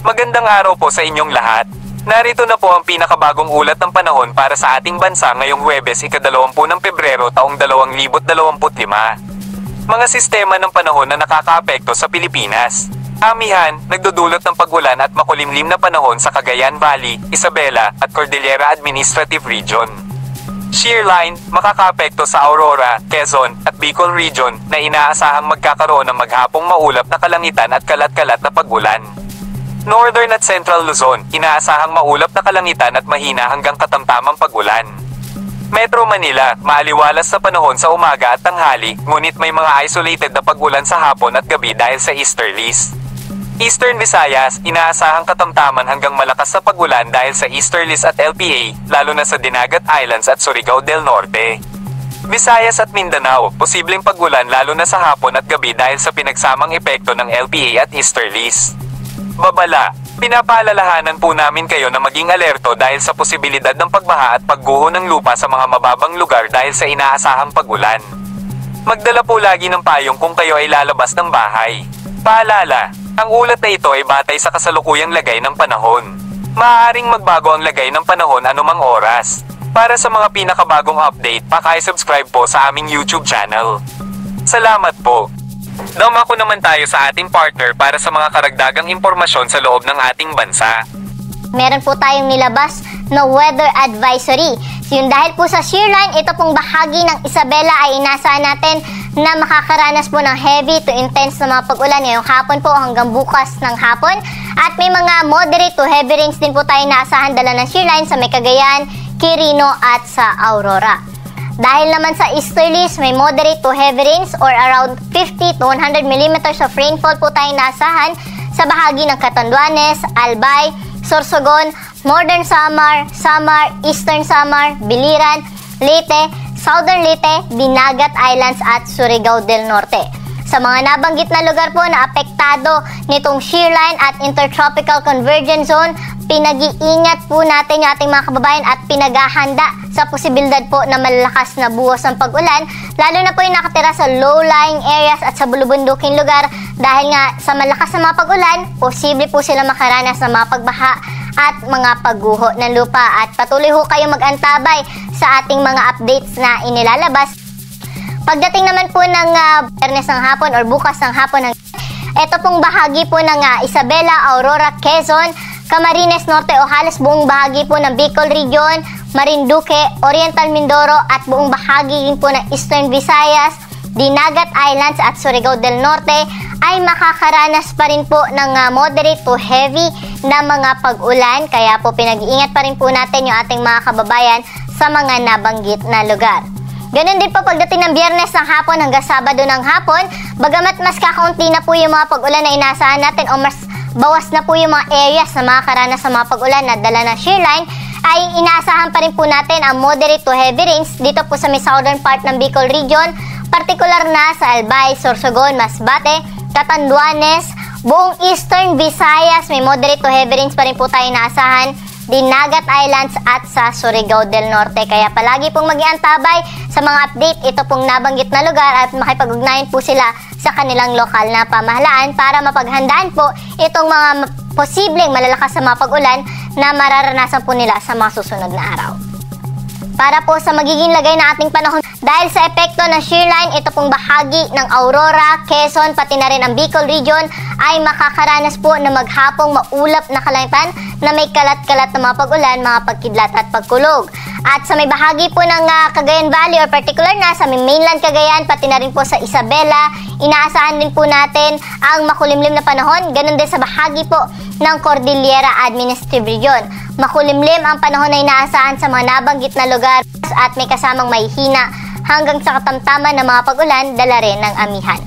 Magandang araw po sa inyong lahat. Narito na po ang pinakabagong ulat ng panahon para sa ating bansa ngayong Huwebes, ika-20 ng Pebrero taong 2025. Mga sistema ng panahon na nakakaapekto sa Pilipinas. Amihan, nagdudulot ng pag-ulan at makulimlim na panahon sa Cagayan Valley, Isabela at Cordillera Administrative Region. Shear line, makakaapekto sa Aurora, Quezon at Bicol Region na inaasahang magkakaroon ng maghapong maulap na kalangitan at kalat-kalat na pag-ulan. Northern at Central Luzon, inaasahang maulap na kalangitan at mahina hanggang katamtamang pag-ulan. Metro Manila, maaliwalas sa panahon sa umaga at tanghali, ngunit may mga isolated na pag-ulan sa hapon at gabi dahil sa easterlies. Eastern Visayas, inaasahang katamtaman hanggang malakas na pag-ulan dahil sa easterlies at LPA, lalo na sa Dinagat Islands at Surigao del Norte. Visayas at Mindanao, posibleng pag-ulan lalo na sa hapon at gabi dahil sa pinagsamang epekto ng LPA at easterlies. Babala, pinapaalalahanan po namin kayo na maging alerto dahil sa posibilidad ng pagbaha at pagguho ng lupa sa mga mababang lugar dahil sa inaasahang pag-ulan. Magdala po lagi ng payong kung kayo ay lalabas ng bahay. Paalala, ang ulat na ito ay batay sa kasalukuyang lagay ng panahon. Maaaring magbago ang lagay ng panahon anumang oras. Para sa mga pinakabagong update, paki-subscribe po sa aming YouTube channel. Salamat po! Dumako naman tayo sa ating partner para sa mga karagdagang impormasyon sa loob ng ating bansa. Meron po tayong nilabas na weather advisory. Yun dahil po sa shear line, ito pong bahagi ng Isabela ay inaasahan natin na makakaranas po ng heavy to intense na mga pag-ulan ngayong hapon po hanggang bukas ng hapon. At may mga moderate to heavy rains din po tayo inaasahan dala ng shear line sa may Cagayan, Quirino at sa Aurora. Dahil naman sa easterlies, may moderate to heavy rains or around 50 to 100 mm of rainfall po tayong naasahan sa bahagi ng Catanduanes, Albay, Sorsogon, Northern Samar, Eastern Samar, Biliran, Leyte, Southern Leyte, Dinagat Islands at Surigao del Norte. Sa mga nabanggit na lugar po na apektado nitong shear line at intertropical convergence zone, pinag-iingat po natin yung ating mga kababayan at pinaghahanda sa posibilidad po na malalakas na buhos ng pag-ulan, lalo na po yung nakatira sa low-lying areas at sa bulubunduking lugar dahil nga sa malakas na mga pag-ulan, posible po sila makaranas ng mga pagbaha at mga pagguho ng lupa. At patuloy ho kayong mag-antabay sa ating mga updates na inilalabas. Pagdating naman po ng Biyernes ng hapon or bukas ng hapon, ito pong bahagi po ng Isabela, Aurora, Quezon, Camarines Norte o halos buong bahagi po ng Bicol Region, Marinduque, Oriental Mindoro at buong bahagi po ng Eastern Visayas, Dinagat Islands at Surigao del Norte ay makakaranas pa rin po ng moderate to heavy na mga pag-ulan. Kaya po pinag-iingat pa rin po natin yung ating mga kababayan sa mga nabanggit na lugar. Ganun din po pagdating ng Biyernes ng hapon hanggang Sabado ng hapon, bagamat mas kakaunti na po yung mga pag-ulan na inaasahan natin o mas bawas na po yung mga areas na makakaranas sa mga pag-ulan na dala ng shear line, ay inaasahan pa rin po natin ang moderate to heavy rains dito po sa may southern part ng Bicol Region, partikular na sa Albay, Sorsogon, Masbate, Catanduanes, buong Eastern Visayas, may moderate to heavy rains pa rin po tayo inaasahan, Dinagat Islands at sa Surigao del Norte. Kaya palagi pong mag-iantabay sa mga update ito pong nabanggit na lugar at makipag-ugnayan po sila sa kanilang lokal na pamahalaan para mapaghandaan po itong mga posibleng malalakas na mga pag-ulan na mararanasan po nila sa mga susunod na araw. Para po sa magiging lagay ng ating panahon, dahil sa epekto ng shear line, ito pong bahagi ng Aurora, Quezon, pati na rin ang Bicol Region ay makakaranas po na maghapong maulap na kalangitan na may kalat-kalat na mga pag-ulan, mga pagkidlat at pagkulog. At sa may bahagi po ng Cagayan Valley or particular na sa may mainland Cagayan, pati na rin po sa Isabela, inaasahan din po natin ang makulimlim na panahon. Ganun din sa bahagi po ng Cordillera Administrative Region. Makulimlim ang panahon na inaasahan sa mga nabanggit na lugar at may kasamang may hina hanggang sa katamtaman ng mga pag-ulan, dala rin ng amihan.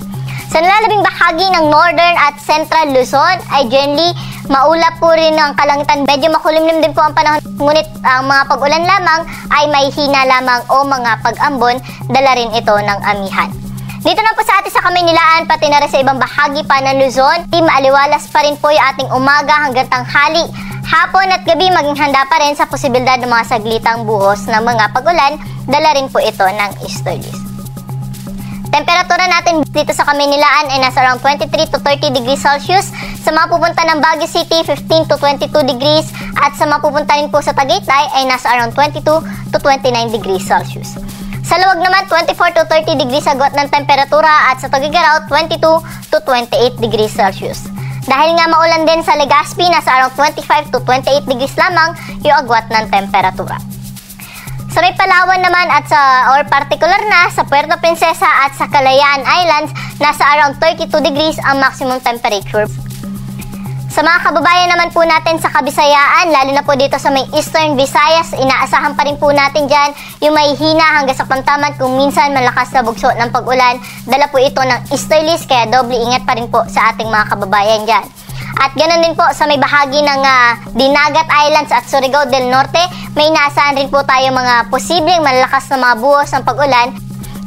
Sa nalalabing bahagi ng Northern at Central Luzon ay generally maulap po rin ang kalangitan. Medyo makulimlim din po ang panahon, ngunit ang mga pag-ulan lamang ay may hina lamang o mga pag-ambon, dala rin ito ng amihan. Dito na po sa atin sa Kamaynilaan, pati na rin sa ibang bahagi pa ng Luzon, maaliwalas pa rin po yung ating umaga hanggang tanghali. Hapon at gabi maging handa pa rin sa posibilidad ng mga saglitang buhos ng mga pag-ulan, dala rin po ito ng easterlies. Temperatura natin dito sa Kamaynilaan ay nasa around 23 to 30 degrees Celsius. Sa mga pupunta ng Baguio City, 15 to 22 degrees. At sa mga pupunta rin po sa Tagaytay ay nasa around 22 to 29 degrees Celsius. Sa Luwag naman, 24 to 30 degrees agwat ng temperatura at sa Tugigaraw, 22 to 28 degrees Celsius. Dahil nga maulan din sa Legazpi, nasa around 25 to 28 degrees lamang yung agwat ng temperatura. Sa may Palawan naman at or particular na sa Puerto Princesa at sa Kalayaan Islands, nasa around 32 degrees ang maximum temperature. Sa mga kababayan naman po natin sa Kabisayaan, lalo na po dito sa may Eastern Visayas, inaasahan pa rin po natin dyan yung may hina hanggang sa pantaman kung minsan malakas na bugso ng pag-ulan. Dala po ito ng easterlies, kaya doble ingat pa rin po sa ating mga kababayan dyan. At ganoon din po sa may bahagi ng Dinagat Islands at Surigao del Norte, may inaasahan rin po tayo mga posibleng malalakas na mga buhos ng pag-ulan.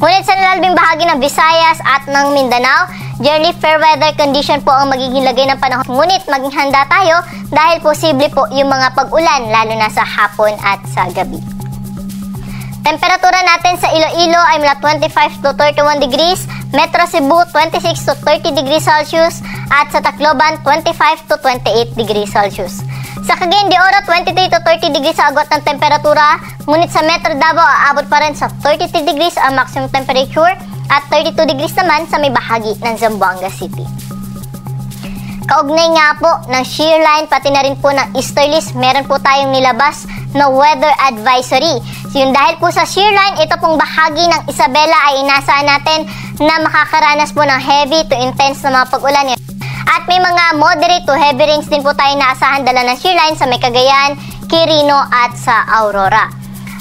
Ngunit sa nalalabing bahagi ng Visayas at ng Mindanao, generally fair weather condition po ang magiging lagay ng panahon. Ngunit maging handa tayo dahil posible po yung mga pag-ulan lalo na sa hapon at sa gabi. Temperatura natin sa Iloilo ay mula 25 to 31 degrees, Metro Cebu 26 to 30 degrees Celsius at sa Tacloban 25 to 28 degrees Celsius. Sa Cagayan de Oro, 23 to 30 degrees sa agwat ng temperatura, ngunit sa Metro Davao aabot pa rin sa 33 degrees ang maximum temperature at 32 degrees naman sa may bahagi ng Zamboanga City. Kaugnay nga po ng shear line pati na rin po ng easterlies, meron po tayong nilabas na weather advisory. So yun, dahil po sa shear line, ito pong bahagi ng Isabela ay inaasahan natin na makakaranas po ng heavy to intense na mga pag-ulan. At may mga moderate to heavy rains din po tayo naasahan dala ng shear line sa may Cagayan, Quirino at sa Aurora.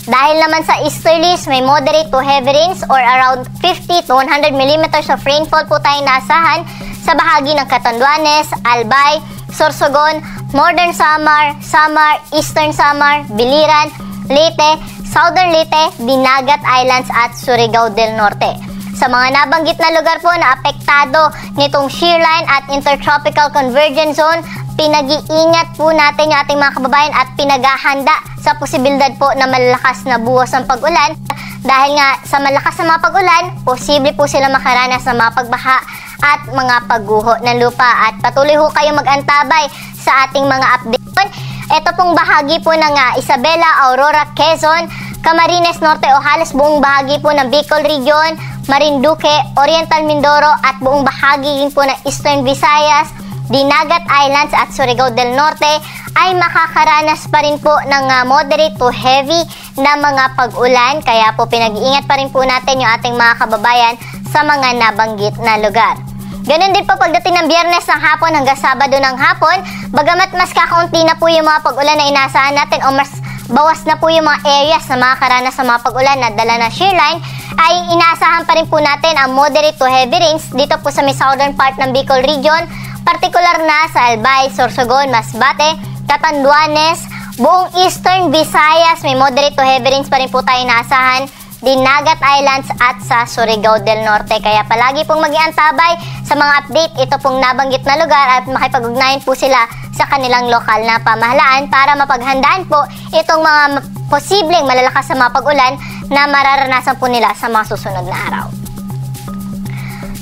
Dahil naman sa easterlies, may moderate to heavy rains or around 50 to 100 millimeters of rainfall po tayong naasahan sa bahagi ng Catanduanes, Albay, Sorsogon, Northern Samar, Samar, Eastern Samar, Biliran, Leyte, Southern Leyte, Dinagat Islands at Surigao del Norte. Sa mga nabanggit na lugar po na apektado nitong shear line at intertropical convergence zone, pinag-iingat po natin yung ating mga kababayan at pinaghahanda sa posibilidad po na malalakas na buhos ng pag-ulan. Dahil nga sa malakas na mga pag-ulan, posible po sila makaranas ng mga pagbaha at mga pagguho ng lupa. At patuloy ho kayong mag-antabay sa ating mga update. Ito pong bahagi po ng Isabela, Aurora, Quezon, Camarines Norte o halos buong bahagi po ng Bicol Region, Marinduque, Oriental Mindoro at buong bahagi rin po ng Eastern Visayas, Dinagat Islands at Surigao del Norte ay makakaranas pa rin po ng moderate to heavy na mga pag-ulan. Kaya po pinag-iingat pa rin po natin yung ating mga kababayan sa mga nabanggit na lugar. Ganun din po pagdating ng Biyernes ng hapon hanggang Sabado ng hapon, bagamat mas kakaunti na po yung mga pag-ulan na inaasahan natin o mas bawas na po yung mga areas na makakaranas sa mga pag-ulan na dala ng shear line, ay inaasahan pa rin po natin ang moderate to heavy rains dito po sa may southern part ng Bicol Region, partikular na sa Albay, Sorsogon, Masbate, Catanduanes, buong Eastern Visayas, may moderate to heavy rains pa rin po tayo inaasahan, Dinagat Islands at sa Surigao del Norte. Kaya palagi pong mag-iantabay sa mga update ito pong nabanggit na lugar at makipag-ugnayan po sila sa kanilang lokal na pamahalaan para mapaghandaan po itong mga posibleng malalakas na mga pag-ulan na mararanasan po nila sa mga susunod na araw.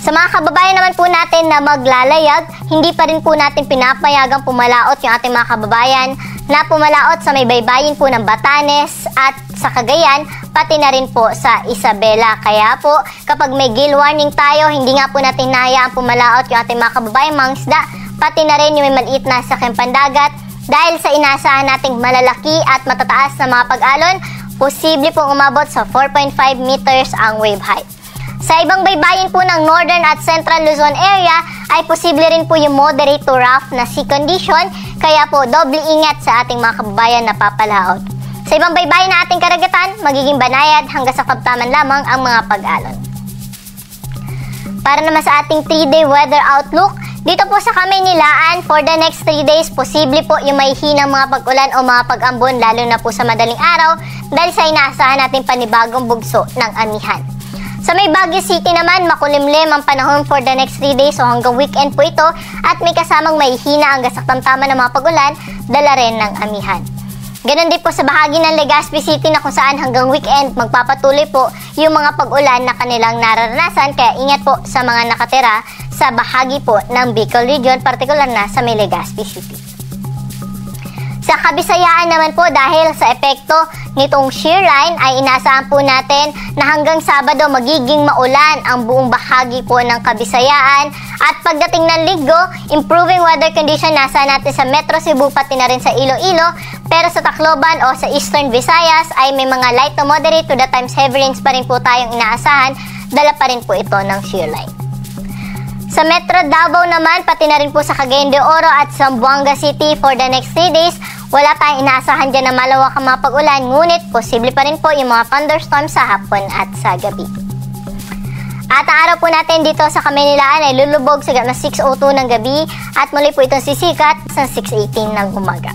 Sa mga kababayan naman po natin na maglalayag, hindi pa rin po natin pinapayagang pumalaot yung ating mga kababayan na pumalaot sa may baybayin po ng Batanes at sa Cagayan, pati na rin po sa Isabela. Kaya po, kapag may gale warning tayo, hindi nga po natin nahayaang pumalaot yung ating mga kababayan mga isda, pati na rin yung may maliit na sakyang pandagat dahil sa inaasahan nating malalaki at matataas na mga pag-alon, posible pong umabot sa 4.5 meters ang wave height. Sa ibang baybayin po ng Northern at Central Luzon area ay posible rin po yung moderate to rough na sea condition, kaya po doble ingat sa ating mga kababayan na papalaot. Sa ibang baybayin na ating karagatan, magiging banayad hanggang sa kabtaman lamang ang mga pag-alon. Para naman sa ating 3-day weather outlook, dito po sa Kamaynilaan, for the next 3 days, posible po yung may hinang mga pag-ulan o mga pag-ambon lalo na po sa madaling araw dahil sa inaasahan natin panibagong bugso ng amihan. Sa may Baguio City naman, makulimlim ang panahon for the next 3 days o hanggang weekend po ito at may kasamang may hina hanggang sa tamtaman ng mga pag-ulan, dala rin ng amihan. Ganon din po sa bahagi ng Legazpi City na kung saan hanggang weekend magpapatuloy po yung mga pag-ulan na kanilang nararanasan, kaya ingat po sa mga nakatira sa bahagi po ng Bicol Region, partikular na sa may Legazpi City. Sa Kabisayaan naman po, dahil sa epekto nitong shear line ay inaasahan po natin na hanggang Sabado magiging maulan ang buong bahagi po ng Kabisayaan, at pagdating ng Linggo, improving weather condition nasa natin sa Metro Cebu pati na rin sa Iloilo, pero sa Tacloban o sa Eastern Visayas ay may mga light to moderate to the times heavy rains pa rin po tayong inaasahan, dala pa rin po ito ng shear line. Sa Metro Davao naman, pati na rin po sa Cagayan de Oro at Zamboanga City for the next 3 days, wala tayong inaasahan dyan na malawak ang mga pag-ulan, ngunit posible pa rin po yung mga thunderstorms sa hapon at sa gabi. At ang araw po natin dito sa Kamaynilaan ay lulubog sa 6:02 ng gabi at muli po itong sisikat sa 6:18 ng umaga.